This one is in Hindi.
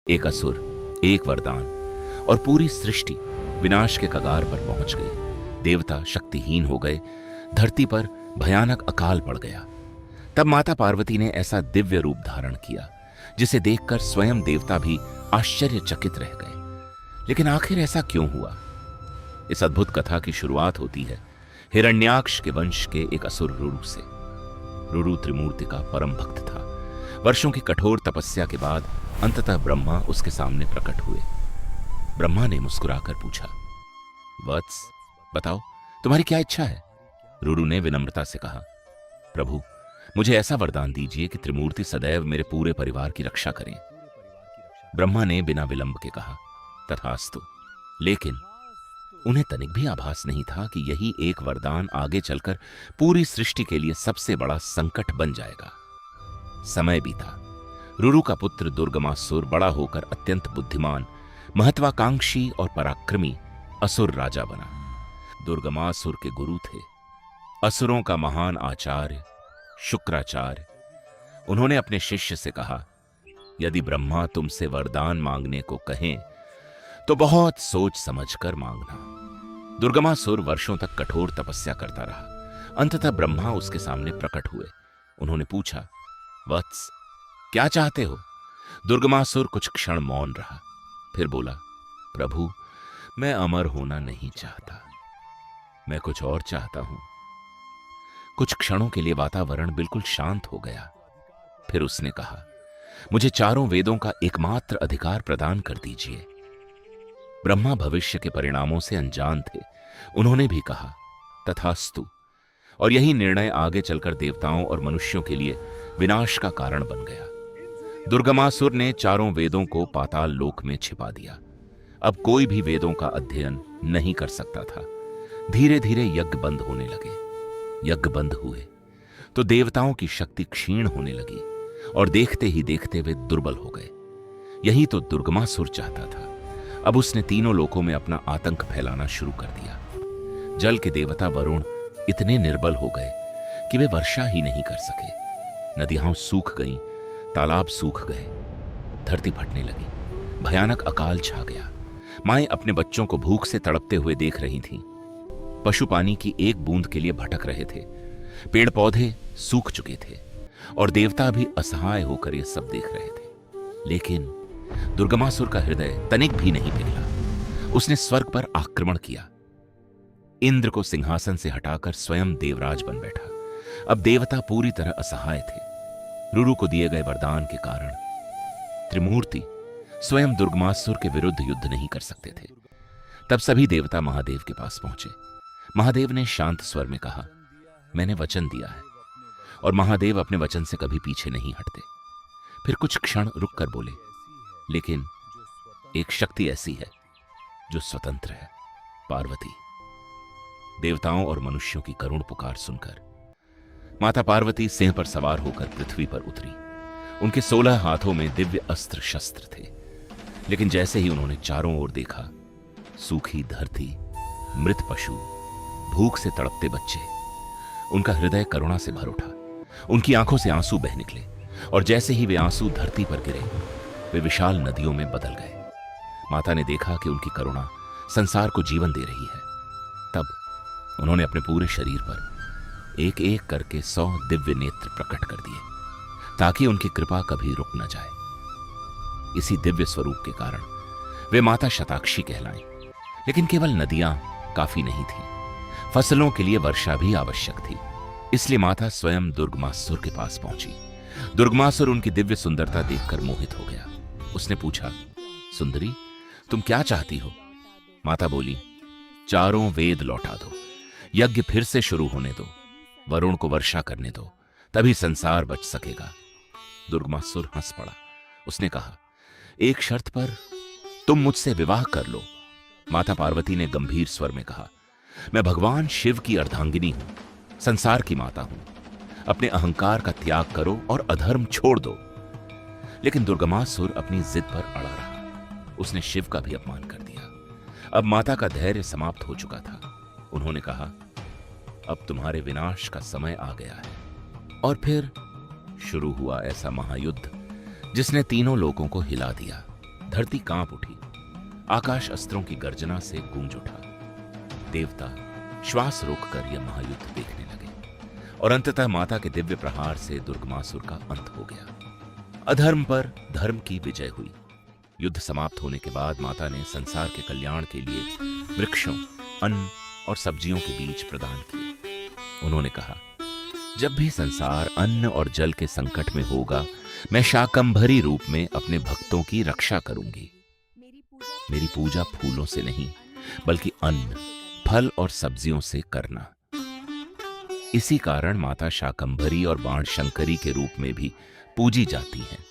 एक असुर, एक वरदान और पूरी सृष्टि विनाश के कगार पर पहुंच गई। देवता शक्तिहीन हो गए, धरती पर भयानक अकाल पड़ गया। तब माता पार्वती ने ऐसा दिव्य रूप धारण किया जिसे देखकर स्वयं देवता भी आश्चर्यचकित रह गए। लेकिन आखिर ऐसा क्यों हुआ? इस अद्भुत कथा की शुरुआत होती है हिरण्याक्ष के वंश के एक असुर रुरु से। रुरु त्रिमूर्ति का परम भक्त था। वर्षों की कठोर तपस्या के बाद अंततः ब्रह्मा उसके सामने प्रकट हुए। ब्रह्मा ने मुस्कुराकर पूछा, वत्स, बताओ तुम्हारी क्या इच्छा है? रुरु ने विनम्रता से कहा, प्रभु, मुझे ऐसा वरदान दीजिए कि त्रिमूर्ति सदैव मेरे पूरे परिवार की रक्षा करें। ब्रह्मा ने बिना विलंब के कहा, तथास्तु। लेकिन उन्हें तनिक भी आभास नहीं था कि यही एक वरदान आगे चलकर पूरी सृष्टि के लिए सबसे बड़ा संकट बन जाएगा। समय बीता। रुरु का पुत्र दुर्गमासुर बड़ा होकर अत्यंत बुद्धिमान, महत्वाकांक्षी और पराक्रमी असुर राजा बना। दुर्गमासुर के गुरु थे असुरों का महान आचार्य शुक्राचार्य। उन्होंने अपने शिष्य से कहा, यदि ब्रह्मा तुमसे वरदान मांगने को कहें तो बहुत सोच समझकर मांगना। दुर्गमासुर वर्षों तक कठोर तपस्या करता रहा। अंततः ब्रह्मा उसके सामने प्रकट हुए। उन्होंने पूछा, वत्स, क्या चाहते हो? दुर्गमासुर कुछ क्षण मौन रहा, फिर बोला, प्रभु, मैं अमर होना नहीं चाहता, मैं कुछ और चाहता हूं। कुछ क्षणों के लिए वातावरण बिल्कुल शांत हो गया। फिर उसने कहा, मुझे चारों वेदों का एकमात्र अधिकार प्रदान कर दीजिए। ब्रह्मा भविष्य के परिणामों से अनजान थे। उन्होंने भी कहा, तथास्तु। और यही निर्णय आगे चलकर देवताओं और मनुष्यों के लिए विनाश का कारण बन गया। दुर्गमासुर ने चारों वेदों को पाताल लोक में छिपा दिया। अब कोई भी वेदों का अध्ययन नहीं कर सकता था। धीरे धीरे यज्ञ बंद होने लगे। यज्ञ बंद हुए तो देवताओं की शक्ति क्षीण होने लगी और देखते ही देखते वे दुर्बल हो गए। यही तो दुर्गमासुर चाहता था। अब उसने तीनों लोकों में अपना आतंक फैलाना शुरू कर दिया। जल के देवता वरुण इतने निर्बल हो गए कि वे वर्षा ही नहीं कर सके। नदियां सूख गईं, तालाब सूख गए, धरती फटने लगी, भयानक अकाल छा गया। माएं अपने बच्चों को भूख से तड़पते हुए देख रही थीं। पशु पानी की एक बूंद के लिए भटक रहे थे। पेड़ पौधे सूख चुके थे और देवता भी असहाय होकर यह सब देख रहे थे। लेकिन दुर्गमासुर का हृदय तनिक भी नहीं पिघला। उसने स्वर्ग पर आक्रमण किया। इंद्र को सिंहासन से हटाकर स्वयं देवराज बन बैठा। अब देवता पूरी तरह असहाय थे। रुरु को दिए गए वरदान के कारण त्रिमूर्ति स्वयं दुर्गमासुर के विरुद्ध युद्ध नहीं कर सकते थे। तब सभी देवता महादेव के पास पहुंचे। महादेव ने शांत स्वर में कहा, मैंने वचन दिया है और महादेव अपने वचन से कभी पीछे नहीं हटते। फिर कुछ क्षण रुक कर बोले, लेकिन एक शक्ति ऐसी है जो स्वतंत्र है, पार्वती। देवताओं और मनुष्यों की करुण पुकार सुनकर माता पार्वती सिंह पर सवार होकर पृथ्वी पर उतरी। उनके 16 हाथों में दिव्य अस्त्र शस्त्र थे। लेकिन जैसे ही उन्होंने चारों ओर देखा, सूखी धरती, मृत पशु, भूख से तड़पते बच्चे, उनका हृदय करुणा से भर उठा। उनकी आंखों से आंसू बह निकले और जैसे ही वे आंसू धरती पर गिरे, वे विशाल नदियों में बदल गए। माता ने देखा कि उनकी करुणा संसार को जीवन दे रही है। तब उन्होंने अपने पूरे शरीर पर एक एक करके 100 दिव्य नेत्र प्रकट कर दिए ताकि उनकी कृपा कभी रुक न जाए। इसी दिव्य स्वरूप के कारण वे माता शताक्षी कहलाएं। लेकिन केवल नदियां काफी नहीं थीं। फसलों के लिए वर्षा भी आवश्यक थी। इसलिए माता स्वयं दुर्गमासुर के पास पहुंची। दुर्गमासुर उनकी दिव्य सुंदरता देखकर मोहित हो गया। उसने पूछा, सुंदरी, तुम क्या चाहती हो? माता बोली, चारों वेद लौटा दो, यज्ञ फिर से शुरू होने दो, वरुण को वर्षा करने दो, तभी संसार बच सकेगा। दुर्गमासुर हंस पड़ा। उसने कहा, एक शर्त पर, तुम मुझसे विवाह कर लो। माता पार्वती ने गंभीर स्वर में कहा, मैं भगवान शिव की अर्धांगिनी हूं, संसार की माता हूं। अपने अहंकार का त्याग करो और अधर्म छोड़ दो। लेकिन दुर्गमासुर अपनी जिद पर अड़ा रहा। उसने शिव का भी अपमान कर दिया। अब माता का धैर्य समाप्त हो चुका था। उन्होंने कहा, अब तुम्हारे विनाश का समय आ गया है। और फिर शुरू हुआ ऐसा महायुद्ध जिसने तीनों लोगों को हिला दिया। धरती कांप उठी, आकाश अस्त्रों की गर्जना से गूंज उठा। देवता श्वास रोककर यह महायुद्ध देखने लगे और अंततः माता के दिव्य प्रहार से दुर्गमासुर का अंत हो गया। अधर्म पर धर्म की विजय हुई। युद्ध समाप्त होने के बाद माता ने संसार के कल्याण के लिए वृक्षों, अन्न और सब्जियों के बीज प्रदान किए। उन्होंने कहा, जब भी संसार अन्न और जल के संकट में होगा, मैं शाकंभरी रूप में अपने भक्तों की रक्षा करूंगी। मेरी पूजा फूलों से नहीं, बल्कि अन्न, फल और सब्जियों से करना। इसी कारण माता शाकंभरी और बाणशंकरी के रूप में भी पूजी जाती हैं।